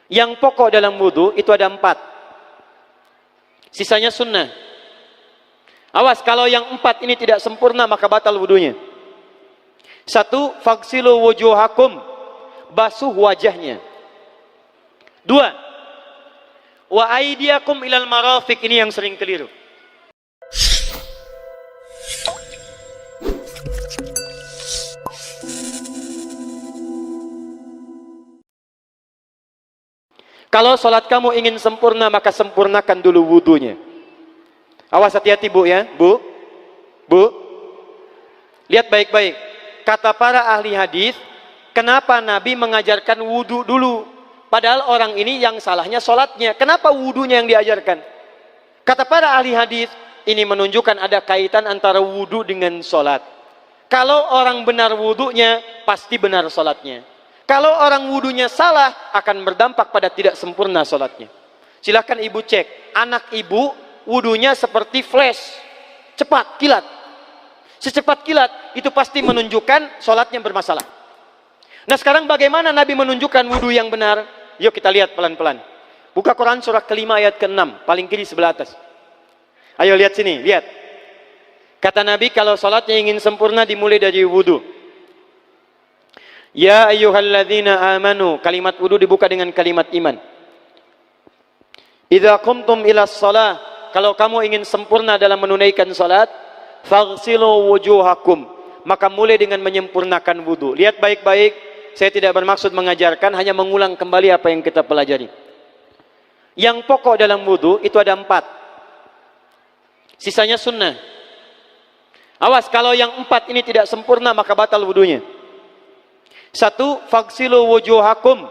Yang pokok dalam wudu itu ada 4. Sisanya sunnah. Awas, kalau yang 4 ini tidak sempurna maka batal wudunya. 1. Faghsilu wujuhakum, basuh wajahnya. 2. Wa aydiyakum ilal marafiq, ini yang sering keliru. Kalau sholat kamu ingin sempurna, maka sempurnakan dulu wudunya. Awas, hati-hati bu ya, bu. Lihat baik-baik. Kata para ahli hadis, kenapa Nabi mengajarkan wudu dulu? Padahal orang ini yang salahnya sholatnya. Kenapa wudunya yang diajarkan? Kata para ahli hadis, ini menunjukkan ada kaitan antara wudu dengan sholat. Kalau orang benar wudunya, pasti benar sholatnya. Kalau orang wudunya salah, akan berdampak pada tidak sempurna sholatnya. Silahkan ibu cek, anak ibu wudunya seperti flash, cepat, kilat. Secepat kilat, itu pasti menunjukkan sholatnya bermasalah. Nah sekarang bagaimana Nabi menunjukkan wudu yang benar? Yuk kita lihat pelan-pelan. Buka Quran surah ke-5 ayat ke-6, paling kiri sebelah atas. Ayo lihat sini, lihat. Kata Nabi, kalau sholatnya ingin sempurna dimulai dari wudu. Ya ayyuhalladzina amanu, kalimat wudu dibuka dengan kalimat iman. Idza qumtum ilas shalah, kalau kamu ingin sempurna dalam menunaikan salat, faghsilu wujuhakum, maka mulai dengan menyempurnakan wudu. Lihat baik-baik, saya tidak bermaksud mengajarkan, hanya mengulang kembali apa yang kita pelajari. Yang pokok dalam wudu itu ada 4. Sisanya sunnah. Awas, kalau yang 4 ini tidak sempurna maka batal wudunya. 1. Faghsilu wujuhakum,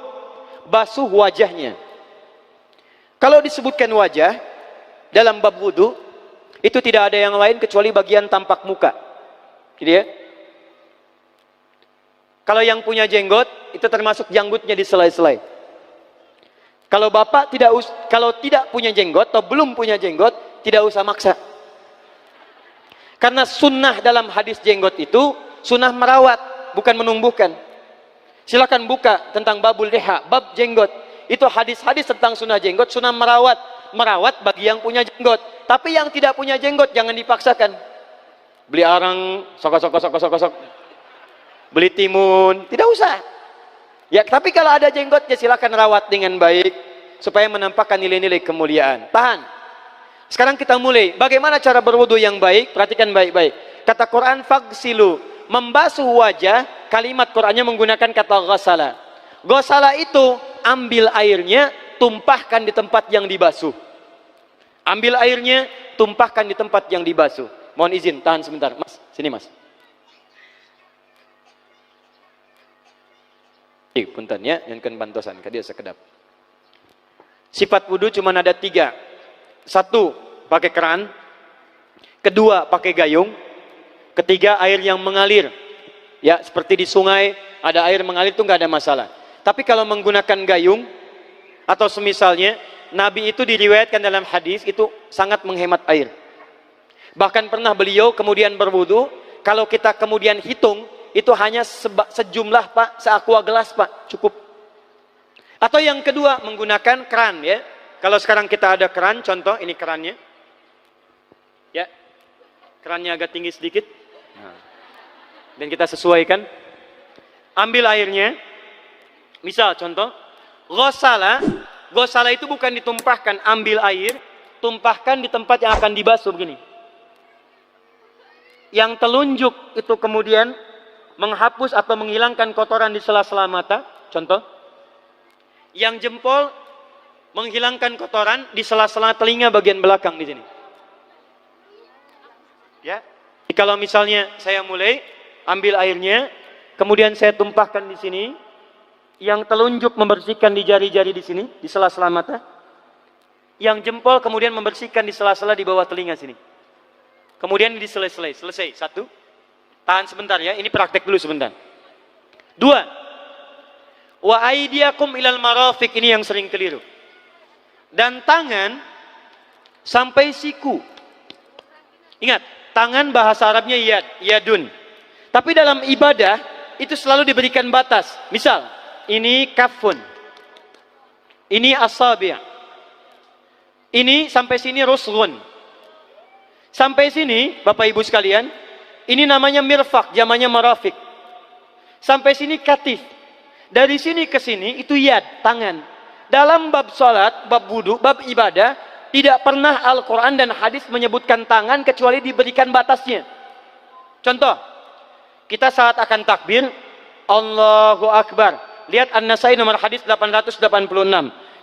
basuh wajahnya. Kalau disebutkan wajah dalam bab wudu, itu tidak ada yang lain kecuali bagian tampak muka. Gitu ya. Kalau yang punya jenggot, itu termasuk janggutnya di selai-selai. Kalau bapak kalau tidak punya jenggot atau belum punya jenggot, tidak usah maksa. Karena sunnah dalam hadis jenggot itu sunnah merawat, bukan menumbuhkan. Silakan buka tentang babul liha, bab jenggot. Itu hadis-hadis tentang sunnah jenggot, sunnah merawat. Merawat bagi yang punya jenggot. Tapi yang tidak punya jenggot jangan dipaksakan. Beli arang, sok. Beli timun, tidak usah. Ya, tapi kalau ada jenggotnya silakan rawat dengan baik supaya menampakkan nilai-nilai kemuliaan. Tahan. Sekarang kita mulai. Bagaimana cara berwudu yang baik? Perhatikan baik-baik. Kata Quran, faghsilu, membasuh wajah. Kalimat Qurannya menggunakan kata ghasala. Ghasala itu ambil airnya, tumpahkan di tempat yang dibasuh. Ambil airnya, tumpahkan di tempat yang dibasuh. Mohon izin, tahan sebentar. Mas, sini mas. Punten ya, yang kan bantosan, kadia sekedap. Sifat wudu cuma ada 3. 1, pakai keran. 2, pakai gayung. 3, air yang mengalir. Ya, seperti di sungai ada air mengalir itu nggak ada masalah. Tapi kalau menggunakan gayung atau semisalnya, Nabi itu diriwayatkan dalam hadis itu sangat menghemat air. Bahkan pernah beliau kemudian berwudu, kalau kita kemudian hitung itu hanya sejumlah pak, seaqua gelas pak, cukup. Atau yang kedua menggunakan keran ya. Kalau sekarang kita ada keran, contoh ini kerannya. Ya. Kerannya agak tinggi sedikit. Nah. Dan kita sesuaikan. Ambil airnya. Misal contoh, ghasala itu bukan ditumpahkan, ambil air, tumpahkan di tempat yang akan dibasuh begini. Yang telunjuk itu kemudian menghapus atau menghilangkan kotoran di sela-sela mata, contoh. Yang jempol menghilangkan kotoran di sela-sela telinga bagian belakang di sini. Ya. Kalau misalnya saya mulai ambil airnya, kemudian saya tumpahkan di sini, yang telunjuk membersihkan di jari-jari di sini, di sela-sela mata. Yang jempol kemudian membersihkan di sela-sela di bawah telinga sini. Kemudian di selesai. 1. Tahan sebentar ya, ini praktek dulu sebentar. 2. Wa aydiyakum ilal marafiq, ini yang sering keliru. Dan tangan sampai siku. Ingat, tangan bahasa Arabnya yadun. Tapi dalam ibadah itu selalu diberikan batas. Misal, ini kafun. Ini asabi'. Ini sampai sini rusghun. Sampai sini, Bapak Ibu sekalian, ini namanya mirfaq, jamannya marafiq. Sampai sini katif. Dari sini ke sini itu yad, tangan. Dalam bab salat, bab wudu, bab ibadah, tidak pernah Al-Quran dan hadis menyebutkan tangan kecuali diberikan batasnya. Contoh, kita saat akan takbir, Allahu Akbar. Lihat An-Nasai nomor hadis 886.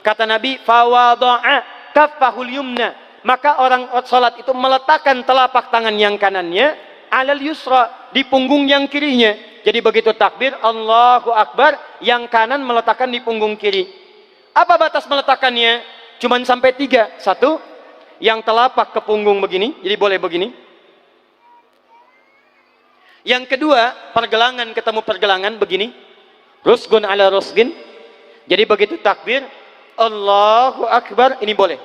Kata Nabi, fawada'a kaffahul yumna. Maka orang salat itu meletakkan telapak tangan yang kanannya alal yusra, di punggung yang kirinya. Jadi begitu takbir, Allahu Akbar, yang kanan meletakkan di punggung kiri. Apa batas meletakkannya? Cuman sampai 3. 1, yang telapak ke punggung begini, jadi boleh begini. Yang kedua, pergelangan ketemu pergelangan begini. Rusgun ala rusgin. Jadi begitu takbir, Allahu Akbar, ini boleh.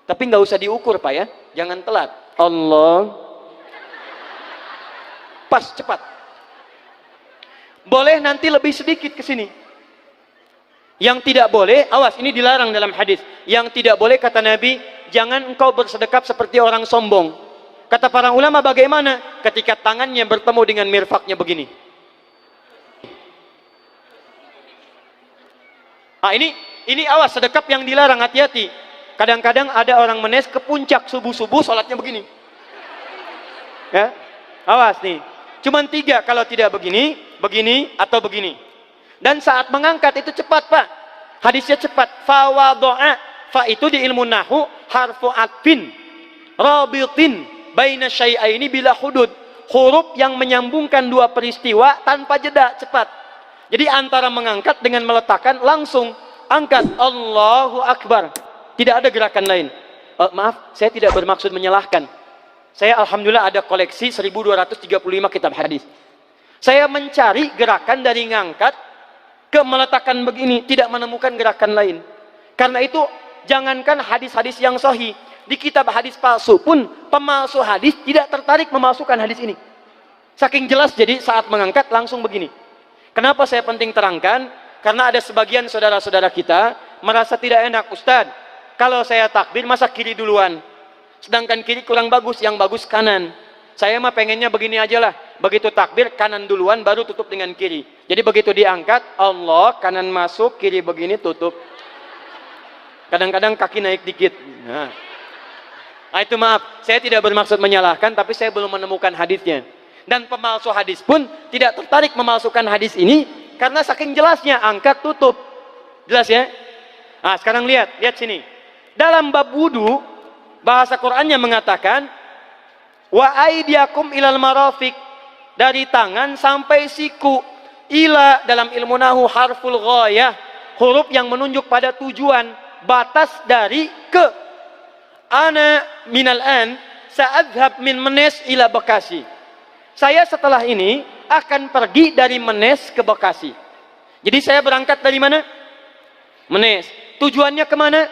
Tapi nggak usah diukur Pak ya, jangan telat. Allah, pas, cepat. Boleh nanti lebih sedikit ke sini. Yang tidak boleh, awas, ini dilarang dalam hadis. Yang tidak boleh kata Nabi, jangan engkau bersedekap seperti orang sombong. Kata para ulama bagaimana? Ketika tangannya bertemu dengan mirfaknya begini. Nah, ini awas, sedekap yang dilarang, hati-hati. Kadang-kadang ada orang menes ke puncak subuh-subuh, sholatnya begini. Ya, awas nih. Cuman 3, kalau tidak begini, begini, atau begini. Dan saat mengangkat itu cepat Pak. Hadisnya cepat. Fawado'a. Fa itu di ilmu nahu harfu atfin rabitin baina syai'aini bila hudud. Huruf yang menyambungkan dua peristiwa tanpa jeda, cepat. Jadi antara mengangkat dengan meletakkan, langsung angkat Allahu Akbar. Tidak ada gerakan lain. Maaf, saya tidak bermaksud menyalahkan. Saya alhamdulillah ada koleksi 1235 kitab hadis. Saya mencari gerakan dari ngangkat ke meletakkan begini, tidak menemukan gerakan lain. Karena itu jangankan hadis-hadis yang sahih, di kitab hadis palsu pun pemalsu hadis tidak tertarik memasukkan hadis ini. Saking jelas, jadi saat mengangkat langsung begini. Kenapa saya penting terangkan? Karena ada sebagian saudara-saudara kita merasa tidak enak, Ustadz, kalau saya takbir masa kiri duluan, sedangkan kiri kurang bagus, yang bagus kanan. Saya mah pengennya begini aja lah, begitu takbir kanan duluan baru tutup dengan kiri. Jadi begitu diangkat, Allah, kanan masuk, kiri begini tutup. Kadang-kadang kaki naik dikit. Nah, itu maaf, saya tidak bermaksud menyalahkan, tapi saya belum menemukan hadisnya. Dan pemalsu hadis pun tidak tertarik memalsukan hadis ini karena saking jelasnya, angkat tutup. Jelas ya? Nah, sekarang lihat sini. Dalam bab wudu, bahasa Qur'annya mengatakan wa aidiakum ilal marafiq, dari tangan sampai siku. Ila dalam ilmu nahu harful ghayah, huruf yang menunjuk pada tujuan, batas dari ke. Ana minal an sa'adhab min Menes ila Bekasi. Saya setelah ini akan pergi dari Menes ke Bekasi. Jadi saya berangkat dari mana? Menes. Tujuannya kemana?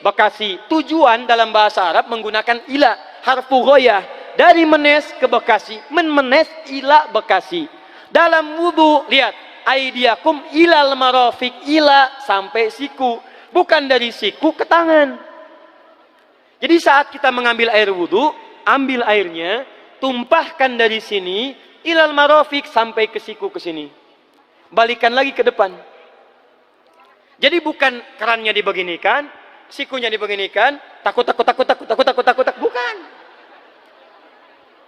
Bekasi. Tujuan dalam bahasa Arab menggunakan ila, harfu ghayah, dari Menes ke Bekasi. Menes ila Bekasi. Dalam wudu, lihat, aidiakum ilal marafiq, ila sampai siku, bukan dari siku ke tangan. Jadi saat kita mengambil air wudu, ambil airnya, tumpahkan dari sini ilal marafiq sampai ke siku ke sini. Balikan lagi ke depan. Jadi bukan kerannya dibeginikan, sikunya dibeginikan, takut, bukan.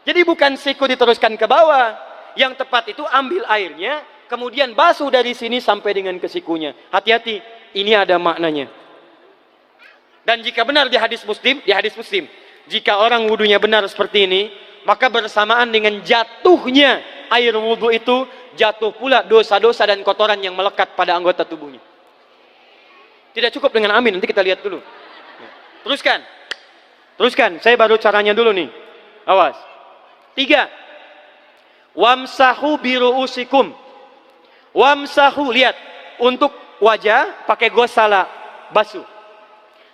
Jadi bukan siku diteruskan ke bawah. Yang tepat itu ambil airnya, kemudian basuh dari sini sampai dengan ke sikunya. Hati-hati, ini ada maknanya. Dan jika benar di hadis Muslim, jika orang wudunya benar seperti ini, maka bersamaan dengan jatuhnya air wudu itu, jatuh pula dosa-dosa dan kotoran yang melekat pada anggota tubuhnya. Tidak cukup dengan amin, nanti kita lihat dulu. Teruskan, saya baru caranya dulu nih. Awas. 3. Wamsahu biru'usikum. Wamsahu, lihat, untuk wajah pakai gosala, basuh.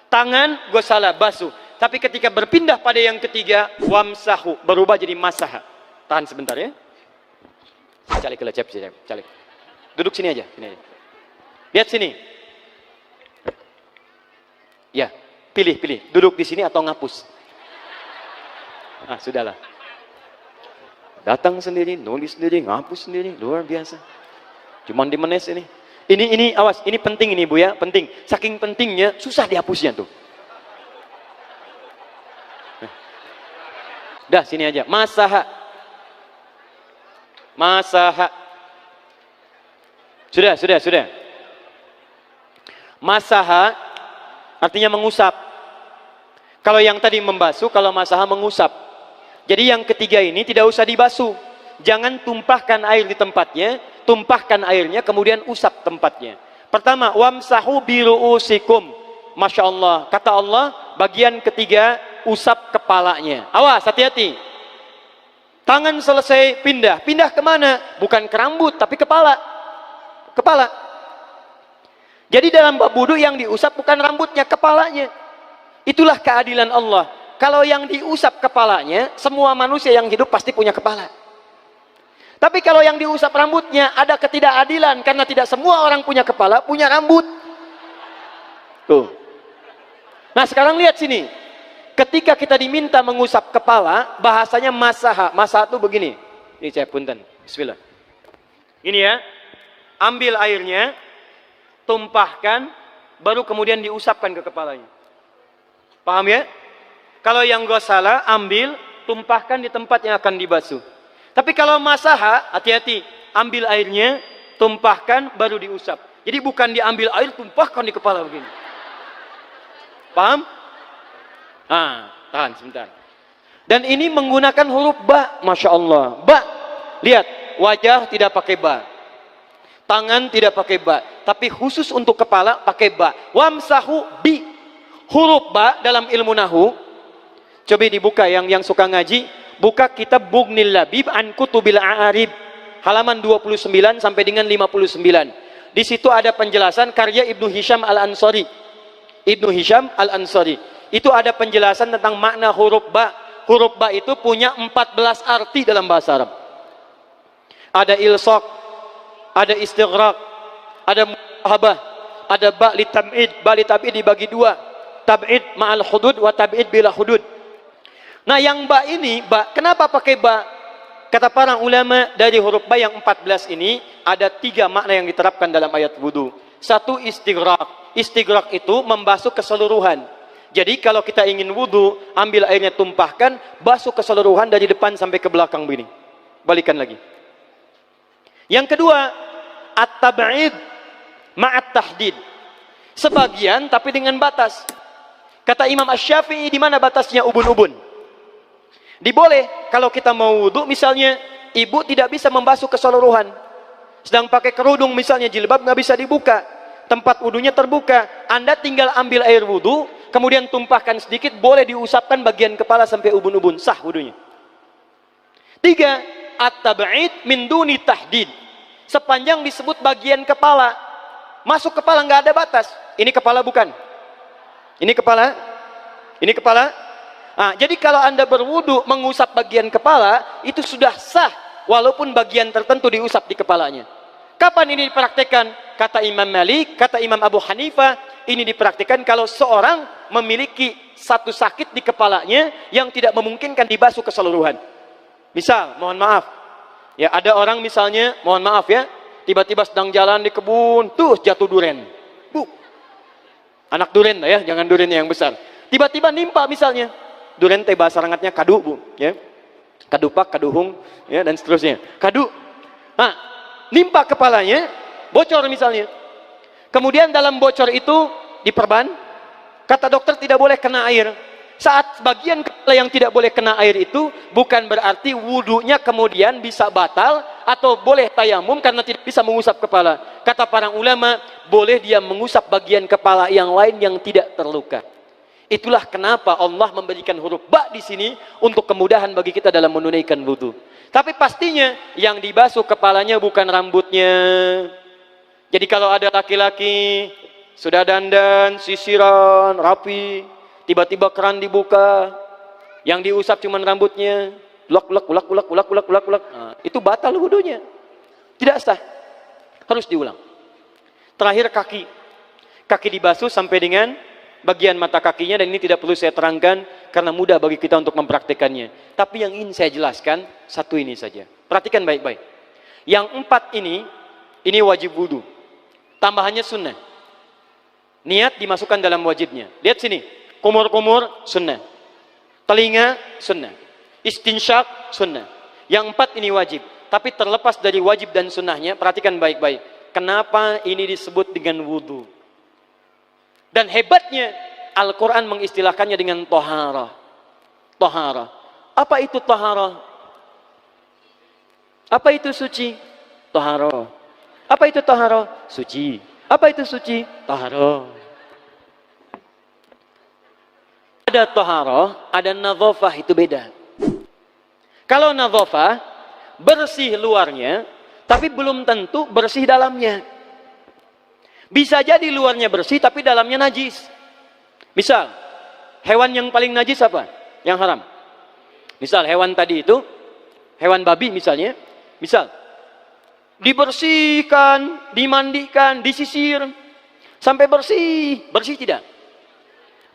Tangan gosala, basuh. Tapi ketika berpindah pada yang ketiga, wamsahu, berubah jadi masaha. Tahan sebentar ya. Calik. Duduk sini aja. Lihat sini. Ya, pilih. Duduk di sini atau ngapus. Ah, sudahlah. Datang sendiri, nulis sendiri, ngapus sendiri, luar biasa. Cuman di menes ini. Ini awas, ini penting ini Bu ya, penting. Saking pentingnya, susah dihapusnya tuh. Dah, sini aja. Masaha. Sudah. Masaha artinya mengusap. Kalau yang tadi membasuh, kalau masaha mengusap. Jadi yang ketiga ini tidak usah dibasuh. Jangan tumpahkan air di tempatnya, tumpahkan airnya kemudian usap tempatnya. Pertama, wamsahu biru'usikum. Masya Allah, kata Allah, bagian ketiga usap kepalanya. Awas, hati-hati. Tangan selesai pindah kemana? Bukan ke rambut, tapi kepala. Jadi dalam bab wudu yang diusap bukan rambutnya, kepalanya. Itulah keadilan Allah. Kalau yang diusap kepalanya, semua manusia yang hidup pasti punya kepala. Tapi kalau yang diusap rambutnya, ada ketidakadilan. Karena tidak semua orang punya kepala, punya rambut. Tuh. Nah sekarang lihat sini. Ketika kita diminta mengusap kepala, bahasanya masaha. Masaha itu begini. Ini saya punten. Bismillah. Ini ya. Ambil airnya, tumpahkan, baru kemudian diusapkan ke kepalanya. Paham ya? Kalau yang ghasala, ambil, tumpahkan di tempat yang akan dibasuh. Tapi kalau masaha, hati-hati. Ambil airnya, tumpahkan, baru diusap. Jadi bukan diambil air, tumpahkan di kepala begini. Paham? Ah, tahan sebentar. Dan ini menggunakan huruf ba, Masya Allah. Ba, lihat, wajah tidak pakai ba. Tangan tidak pakai ba. Tapi khusus untuk kepala, pakai ba. Wamsahu bi. Huruf ba dalam ilmu nahu, coba dibuka yang suka ngaji, buka kitab Bughnil Labib an Kutubil A'arib, halaman 29 sampai dengan 59. Di situ ada penjelasan karya Ibnu Hisham Al-Ansari. Itu ada penjelasan tentang makna huruf ba. Huruf ba itu punya 14 arti dalam bahasa Arab. Ada ilsaq, ada istighraq, ada muhabah, ada ba li tab'id. Ba li tab'id dibagi dua. Tab'id ma'al hudud wa tab'id bila hudud. Nah yang ba ini, kenapa pakai ba? Kata para ulama, dari huruf ba yang 14 ini ada 3 makna yang diterapkan dalam ayat wudu. Satu, istighraq. Istighraq itu membasuh keseluruhan. Jadi kalau kita ingin wudu, ambil airnya, tumpahkan, basuh keseluruhan dari depan sampai ke belakang begini. Balikan lagi. Yang kedua, at-tab'id ma'at tahdid. Sebagian tapi dengan batas. Kata Imam Asy-Syafi'i, di mana batasnya ubun-ubun? Diboleh kalau kita mau wudu, misalnya ibu tidak bisa membasuh keseluruhan, sedang pakai kerudung misalnya, jilbab nggak bisa dibuka, tempat wudunya terbuka, Anda tinggal ambil air wudu, kemudian tumpahkan sedikit, boleh diusapkan bagian kepala sampai ubun-ubun, sah wudunya. 3, at-tab'id min duni tahdid. Sepanjang disebut bagian kepala, masuk kepala nggak ada batas. Ini kepala bukan? Ini kepala? Ini kepala? Nah, jadi kalau Anda berwudu mengusap bagian kepala, itu sudah sah walaupun bagian tertentu diusap di kepalanya. Kapan ini dipraktikkan? Kata Imam Malik, kata Imam Abu Hanifah, ini dipraktikkan kalau seorang memiliki satu sakit di kepalanya yang tidak memungkinkan dibasuh keseluruhan. Misal, mohon maaf, ya ada orang misalnya, mohon maaf ya, tiba-tiba sedang jalan di kebun, tuh jatuh duren. Anak duren ya, jangan duren yang besar. Tiba-tiba nimpa misalnya. Duren teh bahasa rangatnya kadu, Bu, ya. Kadupak, kaduhung, ya, dan seterusnya. Kadu. Nah, nimpa kepalanya, bocor misalnya. Kemudian dalam bocor itu diperban. Kata dokter tidak boleh kena air. Saat bagian kepala yang tidak boleh kena air itu, bukan berarti wudunya kemudian bisa batal atau boleh tayamum karena tidak bisa mengusap kepala. Kata para ulama, boleh dia mengusap bagian kepala yang lain yang tidak terluka. Itulah kenapa Allah memberikan huruf ba di sini untuk kemudahan bagi kita dalam menunaikan wudu. Tapi pastinya yang dibasuh kepalanya bukan rambutnya. Jadi kalau ada laki-laki sudah dandan, sisiran, rapi, tiba-tiba keran dibuka, yang diusap cuma rambutnya, ulak. Nah, itu batal wudunya. Tidak sah. Harus diulang. Terakhir kaki. Kaki dibasuh sampai dengan bagian mata kakinya, dan ini tidak perlu saya terangkan karena mudah bagi kita untuk mempraktekannya. Tapi yang ingin saya jelaskan satu ini saja. Perhatikan baik-baik. Yang 4 ini wajib wudu. Tambahannya sunnah. Niat dimasukkan dalam wajibnya. Lihat sini. Kumur-kumur sunnah. Telinga sunnah. Istinsyak sunnah. Yang 4 ini wajib. Tapi terlepas dari wajib dan sunnahnya, perhatikan baik-baik. Kenapa ini disebut dengan wudu? Dan hebatnya Al-Quran mengistilahkannya dengan toharah. Toharah. Apa itu toharah? Apa itu suci? Toharah. Apa itu toharah? Suci. Apa itu suci? Toharah. Ada toharah, ada nadhafah, itu beda. Kalau nadhafah, bersih luarnya, tapi belum tentu bersih dalamnya. Bisa jadi luarnya bersih tapi dalamnya najis. Misal, hewan yang paling najis apa? Yang haram. Misal hewan tadi itu, hewan babi misalnya, misal dibersihkan, dimandikan, disisir sampai bersih. Bersih tidak?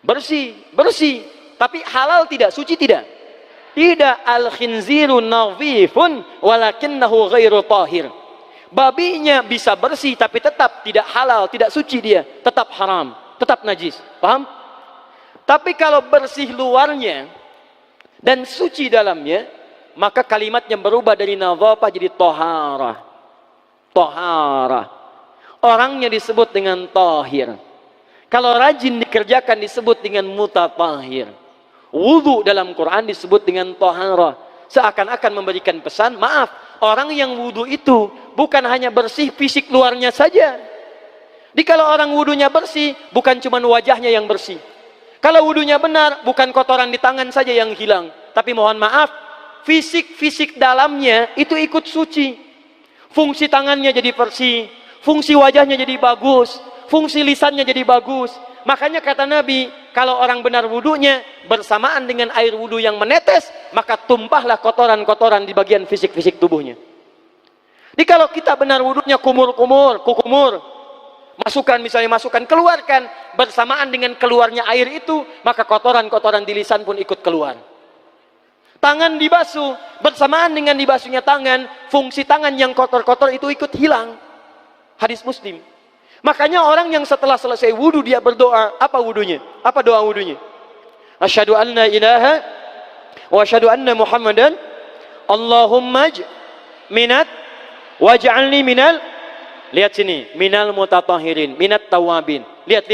Bersih, bersih. Tapi halal tidak? Suci tidak? Tidak. Al-khinziru nadhifun walakinnahu ghairu tahir. Babinya bisa bersih tapi tetap tidak halal, tidak suci dia, tetap haram, tetap najis. Paham? Tapi kalau bersih luarnya dan suci dalamnya, maka kalimatnya berubah dari nadhafah jadi toharah. Toharah. Orangnya disebut dengan tahir. Kalau rajin dikerjakan disebut dengan mutatahhir. Wudu dalam Quran disebut dengan toharah. Seakan-akan memberikan pesan, maaf, orang yang wudu itu bukan hanya bersih fisik luarnya saja. Jadi kalau orang wudunya bersih, bukan cuma wajahnya yang bersih. Kalau wudunya benar, bukan kotoran di tangan saja yang hilang. Tapi mohon maaf, fisik dalamnya itu ikut suci. Fungsi tangannya jadi bersih, fungsi wajahnya jadi bagus, fungsi lisannya jadi bagus. Makanya kata Nabi, kalau orang benar wudunya bersamaan dengan air wudu yang menetes, maka tumpahlah kotoran-kotoran di bagian fisik-fisik tubuhnya. Jadi kalau kita benar wudunya kumur-kumur, kukumur, masukkan misalnya, masukkan, keluarkan, bersamaan dengan keluarnya air itu, maka kotoran-kotoran di lisan pun ikut keluar. Tangan dibasuh, bersamaan dengan dibasuhnya tangan, fungsi tangan yang kotor-kotor itu ikut hilang. Hadis Muslim. Makanya orang yang setelah selesai wudu dia berdoa, apa wudunya? Apa doa wudunya? Asyhadu an la ilaha wa asyhadu anna Muhammadan Allahumma minat waj'alni minal, lihat sini, minal mutatahhirin, minat tawabin. Lihat.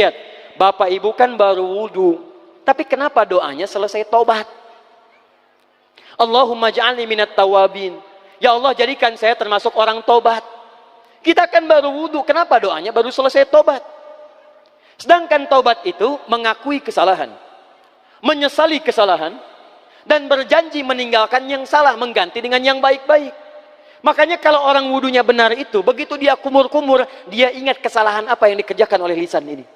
Bapak Ibu kan baru wudu, tapi kenapa doanya selesai tobat? Allahumma ja'alni minat tawabin. Ya Allah, jadikan saya termasuk orang tobat. Kita kan baru wudu, kenapa doanya baru selesai tobat? Sedangkan tobat itu mengakui kesalahan, menyesali kesalahan, dan berjanji meninggalkan yang salah, mengganti dengan yang baik-baik. Makanya kalau orang wudunya benar itu, begitu dia kumur-kumur, dia ingat kesalahan apa yang dikerjakan oleh lisan ini.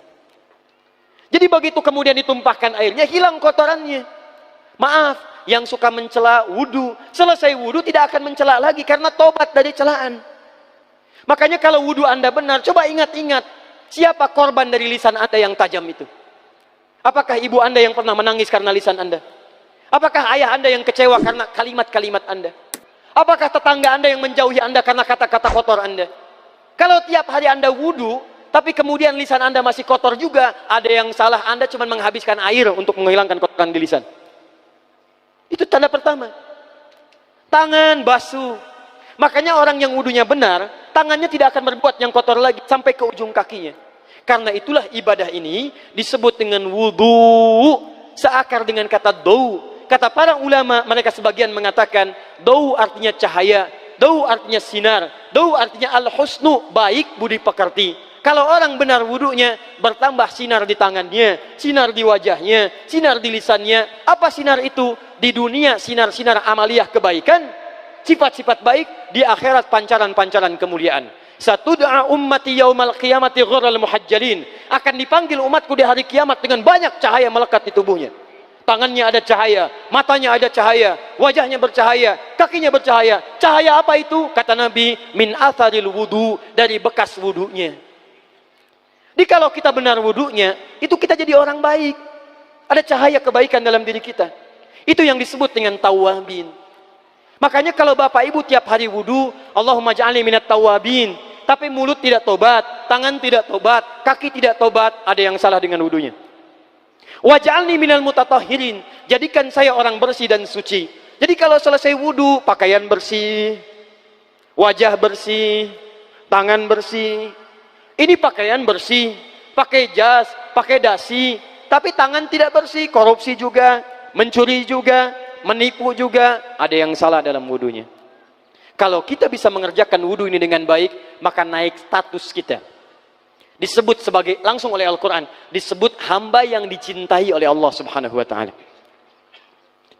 Jadi begitu kemudian ditumpahkan airnya, hilang kotorannya. Maaf, yang suka mencela wudu, selesai wudu tidak akan mencela lagi karena tobat dari celaan. Makanya kalau wudu Anda benar, coba ingat-ingat, siapa korban dari lisan Anda yang tajam itu? Apakah ibu Anda yang pernah menangis karena lisan Anda? Apakah ayah Anda yang kecewa karena kalimat-kalimat Anda? Apakah tetangga Anda yang menjauhi Anda karena kata-kata kotor Anda? Kalau tiap hari Anda wudu, tapi kemudian lisan Anda masih kotor juga, ada yang salah, Anda cuma menghabiskan air untuk menghilangkan kotoran di lisan. Itu tanda pertama. Tangan basuh. Makanya orang yang wudunya benar, tangannya tidak akan berbuat yang kotor lagi sampai ke ujung kakinya. Karena itulah ibadah ini disebut dengan wudu, seakar dengan kata dau. Kata para ulama, mereka sebagian mengatakan dau artinya cahaya, dau artinya sinar, dau artinya al-husnu, baik budi pekerti. Kalau orang benar wudunya, bertambah sinar di tangannya, sinar di wajahnya, sinar di lisannya. Apa sinar itu? Di dunia sinar-sinar amaliyah kebaikan, sifat-sifat baik, di akhirat pancaran-pancaran kemuliaan. Satud'a ummati yaumal qiyamati ghurral muhajjalin. Akan dipanggil umatku di hari kiamat dengan banyak cahaya melekat di tubuhnya. Tangannya ada cahaya, matanya ada cahaya, wajahnya bercahaya, kakinya bercahaya. Cahaya apa itu? Kata Nabi, min atharil wudu, dari bekas wudunya. Jadi kalau kita benar wudunya, itu kita jadi orang baik. Ada cahaya kebaikan dalam diri kita. Itu yang disebut dengan tawabin. Makanya kalau bapak ibu tiap hari wudu, Allahumma ja'alni minat tawabin. Tapi mulut tidak tobat, tangan tidak tobat, kaki tidak tobat, ada yang salah dengan wudunya. Waj'alni minal mutatahhirin. Jadikan saya orang bersih dan suci. Jadi kalau selesai wudu, pakaian bersih, wajah bersih, tangan bersih. Ini pakaian bersih, pakai jas, pakai dasi, tapi tangan tidak bersih, korupsi juga, mencuri juga, menipu juga, ada yang salah dalam wudunya. Kalau kita bisa mengerjakan wudu ini dengan baik, maka naik status kita. Disebut sebagai, langsung oleh Al-Quran, disebut hamba yang dicintai oleh Allah Subhanahu wa ta'ala.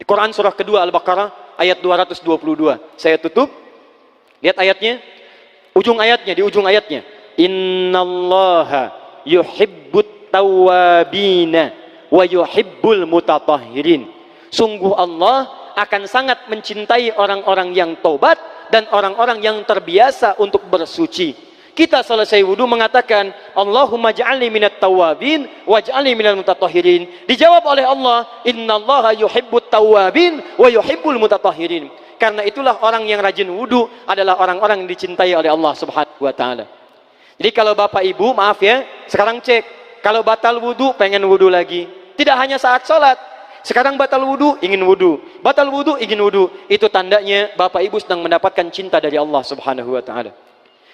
Di Quran surah kedua Al-Baqarah ayat 222. Saya tutup. Lihat ayatnya. Di ujung ayatnya. Innallaha yuhibbut tawwabina wa yuhibbul mutatahhirin. Sungguh Allah akan sangat mencintai orang-orang yang tobat dan orang-orang yang terbiasa untuk bersuci. Kita selesai wudu mengatakan, Allahumma ja'alni minat tawabin waj'alni minal mutatahhirin. Dijawab oleh Allah, innallaha yuhibbut tawabin wa yuhibbul mutatahhirin. Karena itulah orang yang rajin wudu adalah orang-orang yang dicintai oleh Allah Subhanahu wa ta'ala. Jadi kalau bapak ibu, maaf ya, sekarang cek, kalau batal wudu pengen wudu lagi. Tidak hanya saat sholat, sekarang batal wudu, ingin wudu. Batal wudu, ingin wudu. Itu tandanya bapak ibu sedang mendapatkan cinta dari Allah Subhanahu wa ta'ala.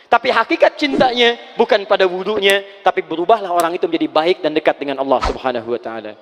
Tapi hakikat cintanya bukan pada wudunya, tapi berubahlah orang itu menjadi baik dan dekat dengan Allah Subhanahu wa ta'ala.